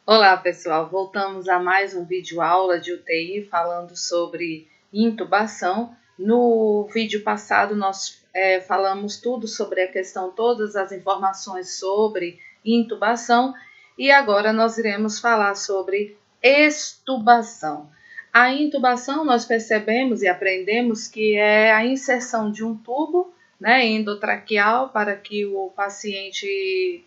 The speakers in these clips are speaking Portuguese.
Olá, pessoal. Voltamos a mais um vídeo aula de UTI falando sobre intubação. No vídeo passado nós falamos tudo sobre a questão, todas as informações sobre intubação e agora nós iremos falar sobre extubação. A intubação nós percebemos e aprendemos que é a inserção de um tubo, né, endotraqueal para que o paciente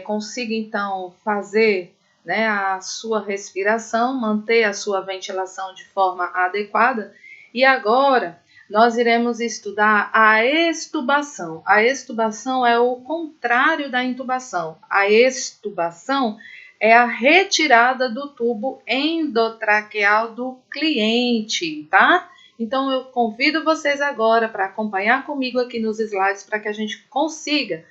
consiga então fazer, né, a sua respiração, manter a sua ventilação de forma adequada. E agora nós iremos estudar a extubação. A extubação é o contrário da intubação. A extubação é a retirada do tubo endotraqueal do cliente, tá? Então eu convido vocês agora para acompanhar comigo aqui nos slides para que a gente consiga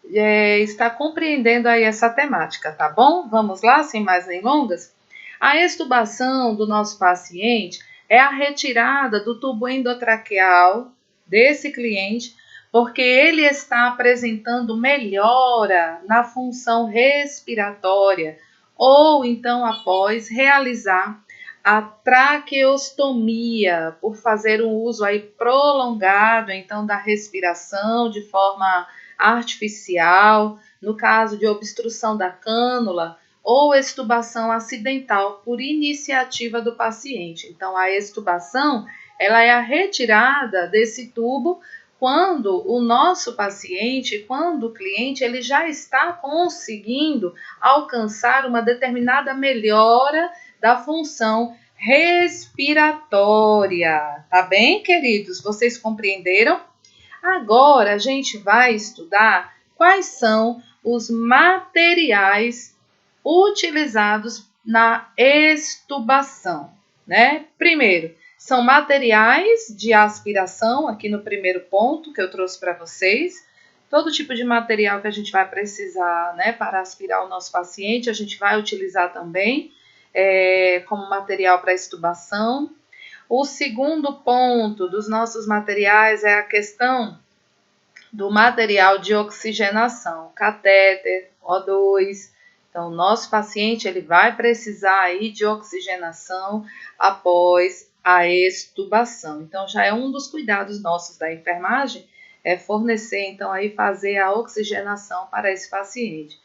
está compreendendo aí essa temática, tá bom? Vamos lá, sem mais delongas? A extubação do nosso paciente é a retirada do tubo endotraqueal desse cliente, porque ele está apresentando melhora na função respiratória, ou então após realizar a traqueostomia, por fazer um uso aí prolongado, então, da respiração de forma artificial, no caso de obstrução da cânula ou extubação acidental por iniciativa do paciente. Então, a extubação, ela é a retirada desse tubo quando o nosso paciente, quando o cliente, ele já está conseguindo alcançar uma determinada melhora da função respiratória. Tá bem, queridos? Vocês compreenderam? Agora a gente vai estudar quais são os materiais utilizados na extubação, né? Primeiro, são materiais de aspiração, aqui no primeiro ponto que eu trouxe para vocês. Todo tipo de material que a gente vai precisar, né, para aspirar o nosso paciente, a gente vai utilizar também como material para extubação. O segundo ponto dos nossos materiais é a questão do material de oxigenação, catéter, O2. Então, o nosso paciente ele vai precisar aí de oxigenação após a extubação. Então, já é um dos cuidados nossos da enfermagem, é fornecer, então, aí fazer a oxigenação para esse paciente.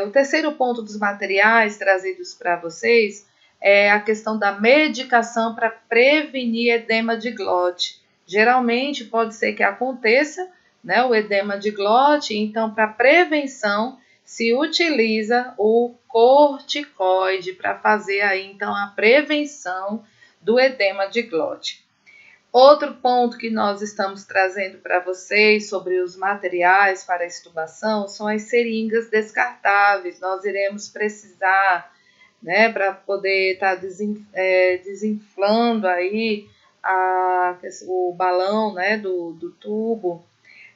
O terceiro ponto dos materiais trazidos para vocês é a questão da medicação para prevenir edema de glote. Geralmente pode ser que aconteça, né, o edema de glote, então para prevenção se utiliza o corticoide para fazer aí então a prevenção do edema de glote. Outro ponto que nós estamos trazendo para vocês sobre os materiais para a extubação são as seringas descartáveis. Nós iremos precisar, né, para poder estar desinflando aí o balão, né, do tubo,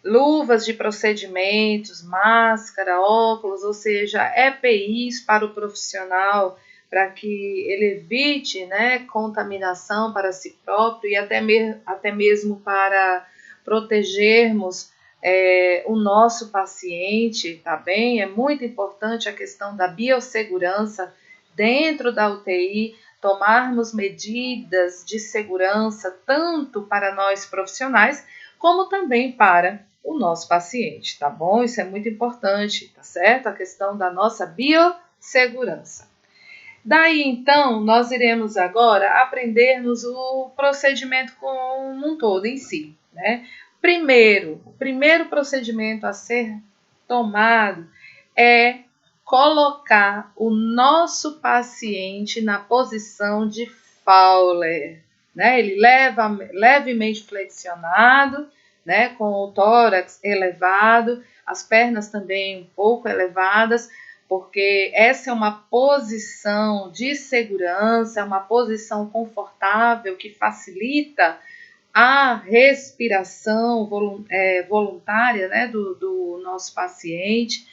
luvas de procedimentos, máscara, óculos, ou seja, EPIs para o profissional, para que ele evite, né, contaminação para si próprio e até mesmo para protegermos o nosso paciente, tá bem? É muito importante a questão da biossegurança dentro da UTI, tomarmos medidas de segurança tanto para nós profissionais, como também para o nosso paciente, tá bom? Isso é muito importante, tá certo? A questão da nossa biossegurança. Daí, então, nós iremos agora aprendermos o procedimento como um todo em si, né? O primeiro procedimento a ser tomado é colocar o nosso paciente na posição de Fowler, né? Ele levemente flexionado, né? Com o tórax elevado, as pernas também um pouco elevadas, porque essa é uma posição de segurança, é uma posição confortável que facilita a respiração voluntária, né, do nosso paciente.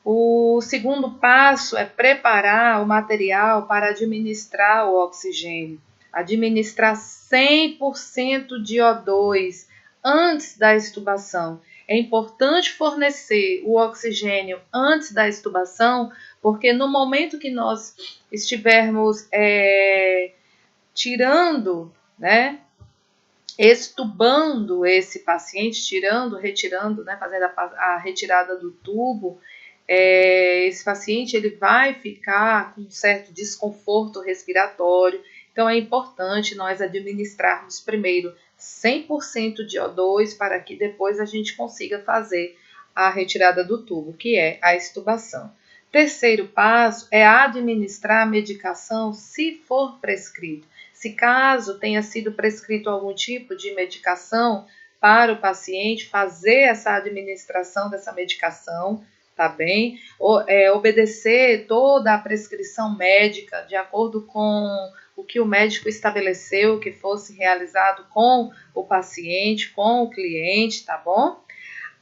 O segundo passo é preparar o material para administrar o oxigênio. Administrar 100% de O2 antes da extubação. É importante fornecer o oxigênio antes da extubação, Porque no momento que nós estivermos tirando, né, extubando esse paciente, retirando, né, fazendo a retirada do tubo, esse paciente ele vai ficar com um certo desconforto respiratório. Então é importante nós administrarmos primeiro 100% de O2 para que depois a gente consiga fazer a retirada do tubo, que é a extubação. Terceiro passo é administrar a medicação se for prescrito. Se caso tenha sido prescrito algum tipo de medicação para o paciente, fazer essa administração dessa medicação, tá bem? Obedecer toda a prescrição médica de acordo com o que o médico estabeleceu que fosse realizado com o paciente, com o cliente, tá bom?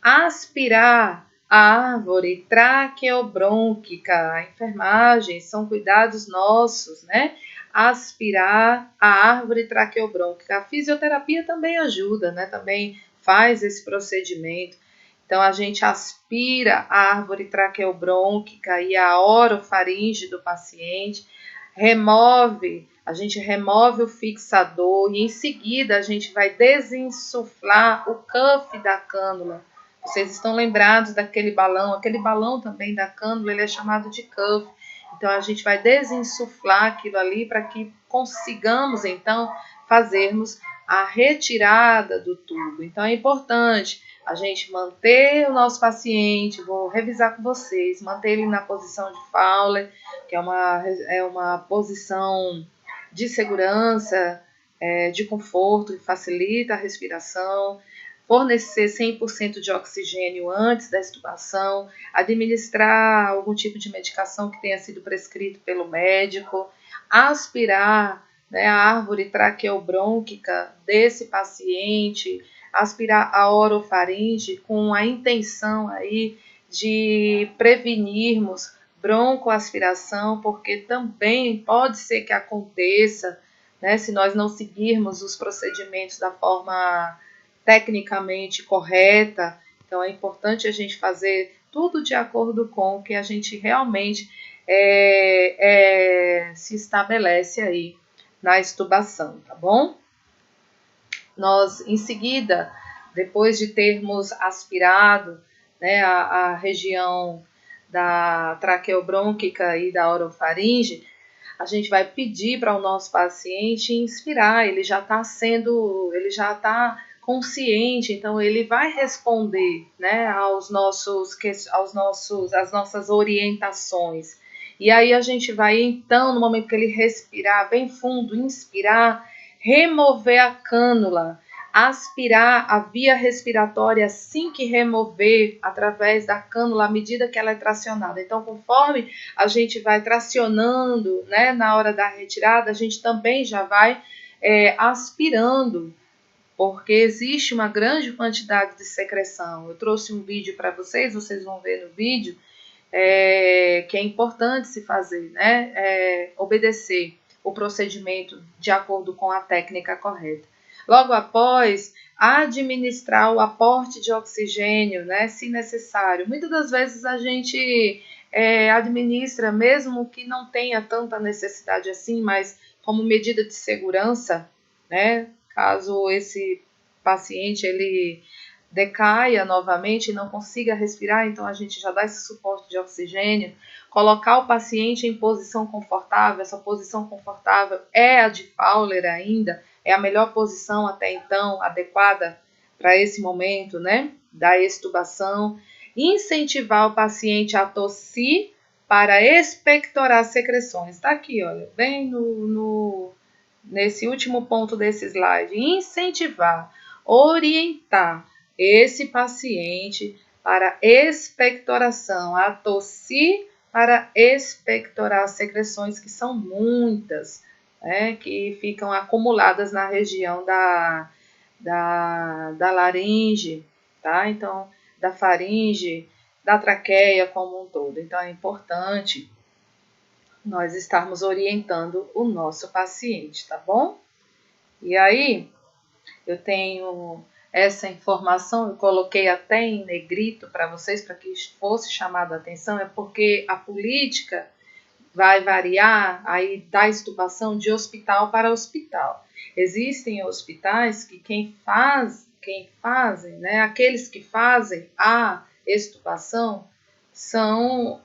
Aspirar a árvore traqueobrônquica, a enfermagem, são cuidados nossos, né? Aspirar a árvore traqueobrônquica. A fisioterapia também ajuda, né? Também faz esse procedimento. Então, a gente aspira a árvore traqueobrônquica e a orofaringe do paciente, a gente remove o fixador e em seguida a gente vai desinsuflar o cuff da cânula. Vocês estão lembrados daquele balão? Aquele balão também da cânula, ele é chamado de cuff. Então, a gente vai desinsuflar aquilo ali para que consigamos, então, fazermos a retirada do tubo. Então, é importante a gente manter o nosso paciente, vou revisar com vocês, manter ele na posição de Fowler, que é uma posição de segurança, de conforto, que facilita a respiração, fornecer 100% de oxigênio antes da extubação, administrar algum tipo de medicação que tenha sido prescrito pelo médico, aspirar, né, a árvore traqueobrônquica desse paciente, aspirar a orofaringe com a intenção aí de prevenirmos broncoaspiração, porque também pode ser que aconteça, né, se nós não seguirmos os procedimentos da forma tecnicamente correta. Então é importante a gente fazer tudo de acordo com o que a gente realmente se estabelece aí na extubação, tá bom? Nós, em seguida, depois de termos aspirado, né, a região da traqueobrônquica e da orofaringe, a gente vai pedir para o nosso paciente inspirar. Ele já está consciente, então ele vai responder, né, às nossas orientações. E aí a gente vai, então, no momento que ele respirar bem fundo, inspirar, remover a cânula, aspirar a via respiratória assim que remover através da cânula à medida que ela é tracionada. Então, conforme a gente vai tracionando, né, na hora da retirada, a gente também já vai aspirando, porque existe uma grande quantidade de secreção. Eu trouxe um vídeo para vocês vão ver no vídeo, que é importante se fazer, né, obedecer o procedimento de acordo com a técnica correta. Logo após, administrar o aporte de oxigênio, né, se necessário. Muitas das vezes a gente administra, mesmo que não tenha tanta necessidade assim, mas como medida de segurança, né, caso esse paciente ele decaia novamente e não consiga respirar, então a gente já dá esse suporte de oxigênio, colocar o paciente em posição confortável. Essa posição confortável é a de Fowler ainda, é a melhor posição até então, adequada para esse momento, né, da extubação. Incentivar o paciente a tossir para expectorar secreções. Está aqui, olha, bem nesse último ponto desse slide. Incentivar, orientar esse paciente para expectoração, a tossir para expectorar secreções, que são muitas, né, que ficam acumuladas na região da laringe, tá? Então, da faringe, da traqueia como um todo. Então, é importante nós estarmos orientando o nosso paciente, tá bom? E aí, eu tenho essa informação, eu coloquei até em negrito para vocês, para que fosse chamada a atenção, é porque a política vai variar aí da extubação de hospital para hospital. Existem hospitais que quem fazem, né, aqueles que fazem a extubação são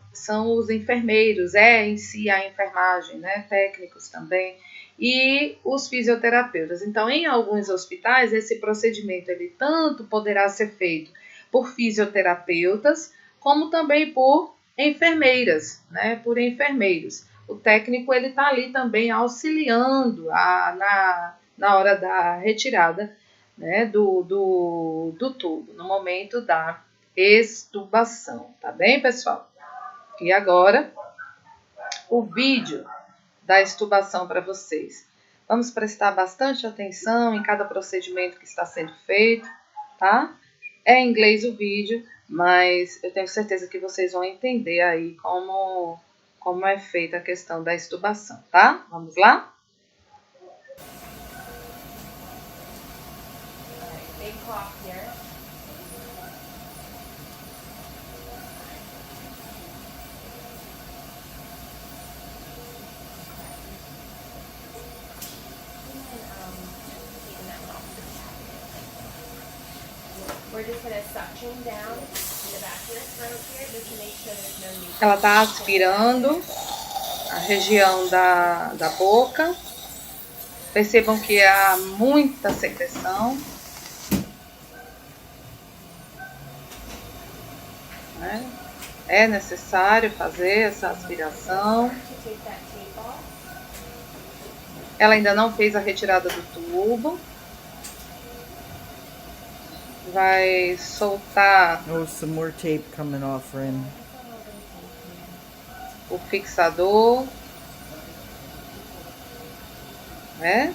os enfermeiros, em si a enfermagem, né, técnicos também, e os fisioterapeutas. Então, em alguns hospitais, esse procedimento ele tanto poderá ser feito por fisioterapeutas, como também por enfermeiras, né, por enfermeiros. O técnico ele está ali também auxiliando na hora da retirada, né, do tubo, no momento da extubação, tá bem, pessoal? E agora, o vídeo da extubação para vocês. Vamos prestar bastante atenção em cada procedimento que está sendo feito, tá? É em inglês o vídeo, mas eu tenho certeza que vocês vão entender aí como é feita a questão da extubação, tá? Vamos lá? Big clock here. We're just going to suction down in the back of your throat here just to make sure there's no new. Ela está aspirando a região da boca. Percebam que há muita secreção. Né? É necessário fazer essa aspiração. Ela ainda não fez a retirada do tubo. Vai soltar some more tape coming off, Ren. O fixador, né?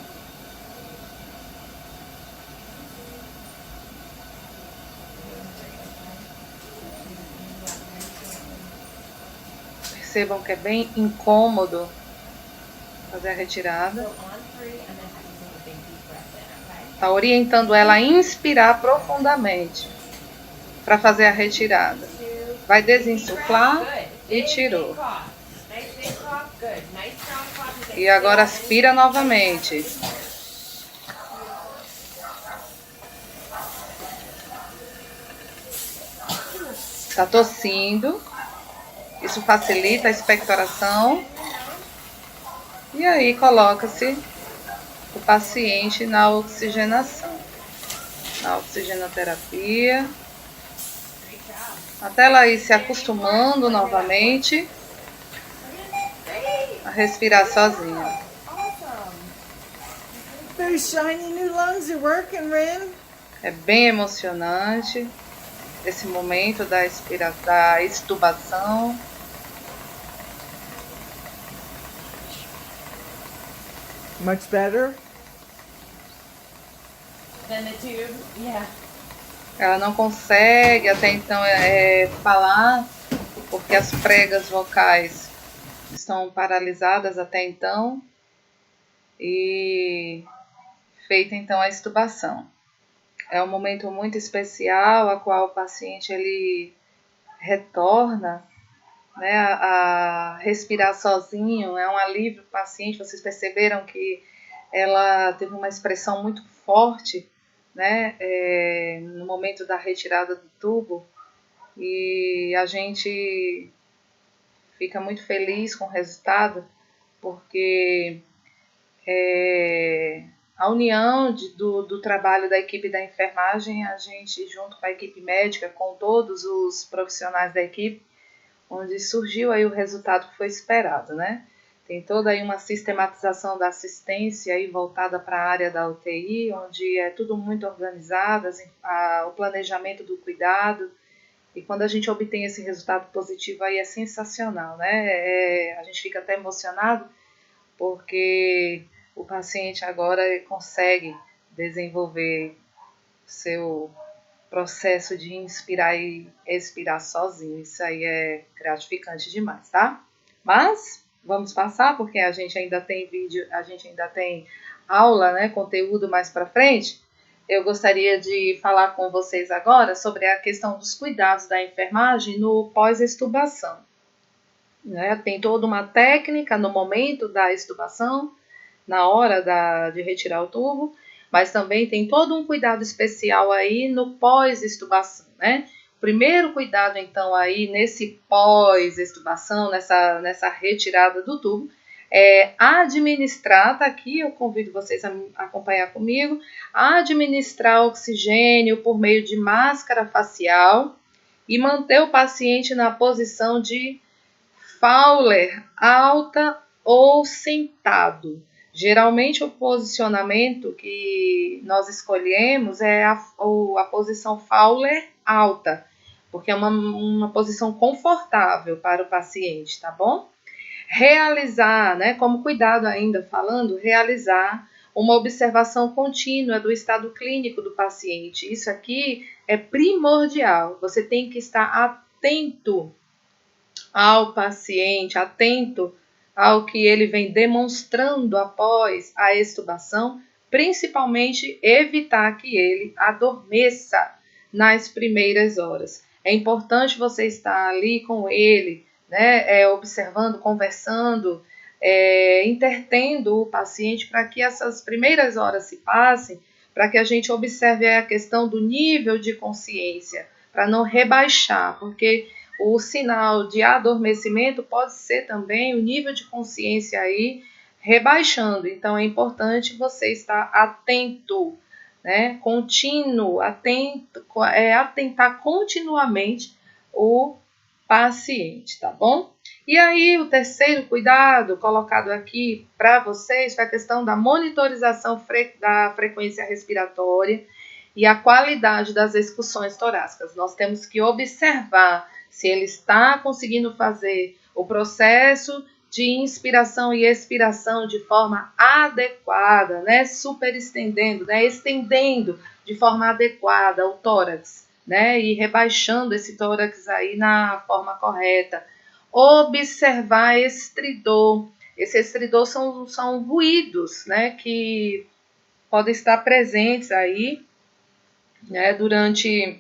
Percebam que é bem incômodo fazer a retirada. Está orientando ela a inspirar profundamente para fazer a retirada. Vai desinsuflar e tirou. E agora aspira novamente. Está tossindo. Isso facilita a expectoração. E aí coloca-se o paciente na oxigenação, na oxigenoterapia, até ela ir se acostumando novamente a respirar sozinha. Those shiny new lungs are working, Ren. É bem emocionante esse momento da extubação. Much better? Then the tube, yeah. Ela não consegue até então falar, porque as pregas vocais estão paralisadas até então. E feita então a extubação. É um momento muito especial, a qual o paciente ele retorna, né, a respirar sozinho. É um alívio para o paciente. Vocês perceberam que ela teve uma expressão muito forte, né, no momento da retirada do tubo, e a gente fica muito feliz com o resultado, porque a união do trabalho da equipe da enfermagem, a gente junto com a equipe médica, com todos os profissionais da equipe, onde surgiu aí o resultado que foi esperado, né? Tem toda aí uma sistematização da assistência aí voltada para a área da UTI, onde é tudo muito organizado, o planejamento do cuidado, e quando a gente obtém esse resultado positivo aí é sensacional, né? A gente fica até emocionado, porque o paciente agora consegue desenvolver seu processo de inspirar e expirar sozinho. Isso aí é gratificante demais, tá? Mas vamos passar, porque a gente ainda tem vídeo, a gente ainda tem aula, né, conteúdo mais para frente. eu gostaria de falar com vocês agora sobre a questão dos cuidados da enfermagem no pós-extubação. Né? Tem toda uma técnica no momento da extubação, na hora de retirar o tubo, mas também tem todo um cuidado especial aí no pós-extubação, né? O primeiro cuidado, então, aí nesse pós-extubação, nessa retirada do tubo, é administrar, tá aqui, eu convido vocês a acompanhar comigo, administrar oxigênio por meio de máscara facial e manter o paciente na posição de Fowler, alta ou sentado. Geralmente o posicionamento que nós escolhemos é a posição Fowler alta, porque é uma posição confortável para o paciente, tá bom? Realizar, né, como cuidado ainda falando, realizar uma observação contínua do estado clínico do paciente. Isso aqui é primordial, você tem que estar atento ao paciente, atento ao que ele vem demonstrando após a extubação, principalmente evitar que ele adormeça nas primeiras horas. É importante você estar ali com ele, né, observando, conversando, intertendo o paciente para que essas primeiras horas se passem, para que a gente observe a questão do nível de consciência, para não rebaixar, porque o sinal de adormecimento pode ser também o nível de consciência aí rebaixando. Então, é importante você estar atento, né? Contínuo, atentar continuamente o paciente, tá bom? E aí, o terceiro cuidado colocado aqui para vocês foi a questão da monitorização da frequência respiratória e a qualidade das excussões torácicas. Nós temos que observar se ele está conseguindo fazer o processo de inspiração e expiração de forma adequada, né? Superestendendo, né? Estendendo de forma adequada o tórax, né? E rebaixando esse tórax aí na forma correta. Observar estridor. Esse estridor são ruídos, né? Que podem estar presentes aí, né? Durante,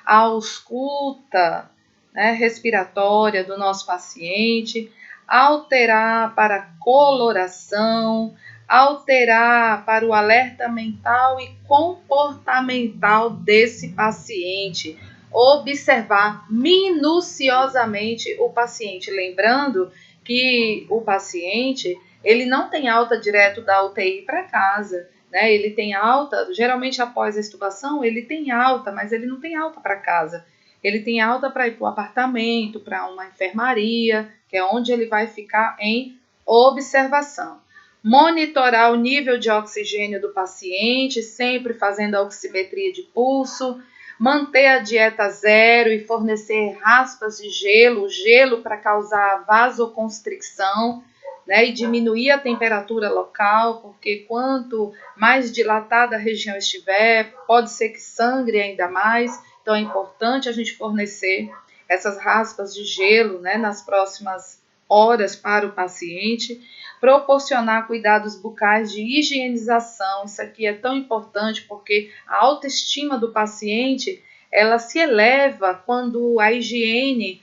a ausculta, né, respiratória do nosso paciente, alterar para coloração, alterar para o alerta mental e comportamental desse paciente, observar minuciosamente o paciente, lembrando que o paciente ele não tem alta direto da UTI para casa, né? Ele tem alta, geralmente após a extubação, ele tem alta, mas ele não tem alta para casa. Ele tem alta para ir para o apartamento, para uma enfermaria, que é onde ele vai ficar em observação. Monitorar o nível de oxigênio do paciente, sempre fazendo a oximetria de pulso, manter a dieta zero e fornecer raspas de gelo para causar vasoconstricção, né, e diminuir a temperatura local, porque quanto mais dilatada a região estiver, pode ser que sangre ainda mais, então é importante a gente fornecer essas raspas de gelo, né, nas próximas horas para o paciente, proporcionar cuidados bucais de higienização, isso aqui é tão importante porque a autoestima do paciente, ela se eleva quando a higiene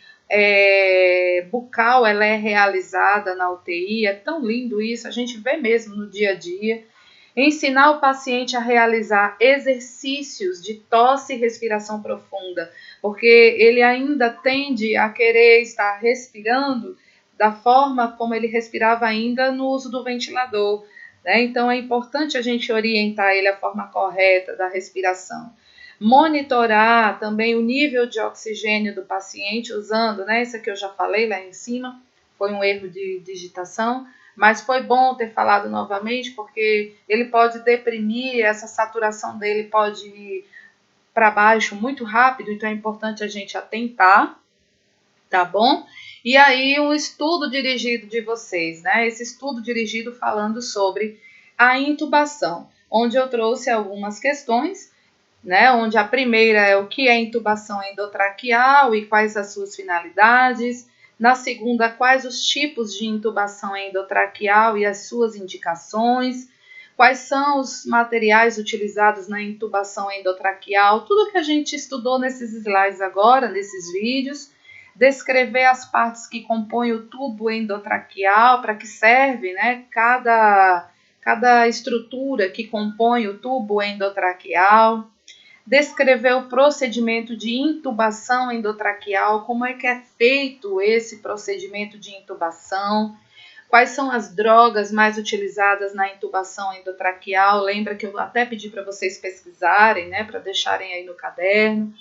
bucal ela é realizada na UTI, é tão lindo isso, a gente vê mesmo no dia a dia. Ensinar o paciente a realizar exercícios de tosse e respiração profunda, porque ele ainda tende a querer estar respirando da forma como ele respirava ainda no uso do ventilador, né? Então é importante a gente orientar ele à forma correta da respiração. Monitorar também o nível de oxigênio do paciente usando, né? Isso aqui eu já falei lá em cima, foi um erro de digitação, mas foi bom ter falado novamente, porque ele pode deprimir, essa saturação dele pode ir para baixo muito rápido, então é importante a gente atentar, tá bom? E aí um estudo dirigido de vocês, né? Esse estudo dirigido falando sobre a intubação, onde eu trouxe algumas questões, né, onde a primeira é o que é intubação endotraqueal e quais as suas finalidades. Na segunda, quais os tipos de intubação endotraqueal e as suas indicações. quais são os materiais utilizados na intubação endotraqueal, tudo que a gente estudou nesses slides agora, nesses vídeos, descrever as partes que compõem o tubo endotraqueal, para que serve, né, cada estrutura que compõe o tubo endotraqueal, descrever o procedimento de intubação endotraqueal, como é que é feito esse procedimento de intubação, quais são as drogas mais utilizadas na intubação endotraqueal. Lembra que eu até pedi para vocês pesquisarem, né, para deixarem aí no caderno.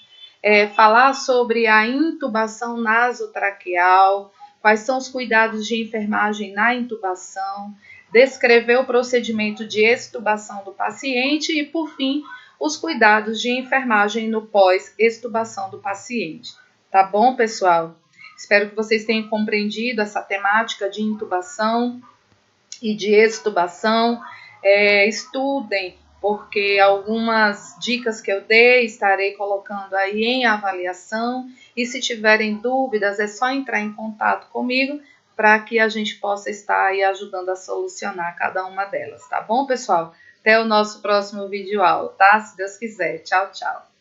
Falar sobre a intubação nasotraqueal, quais são os cuidados de enfermagem na intubação, descrever o procedimento de extubação do paciente e, por fim, os cuidados de enfermagem no pós-extubação do paciente. Tá bom, pessoal? Espero que vocês tenham compreendido essa temática de intubação e de extubação. Estudem, porque algumas dicas que eu dei estarei colocando aí em avaliação. E se tiverem dúvidas, é só entrar em contato comigo para que a gente possa estar aí ajudando a solucionar cada uma delas. Tá bom, pessoal? Até o nosso próximo vídeo aula, tá? Se Deus quiser. Tchau, tchau.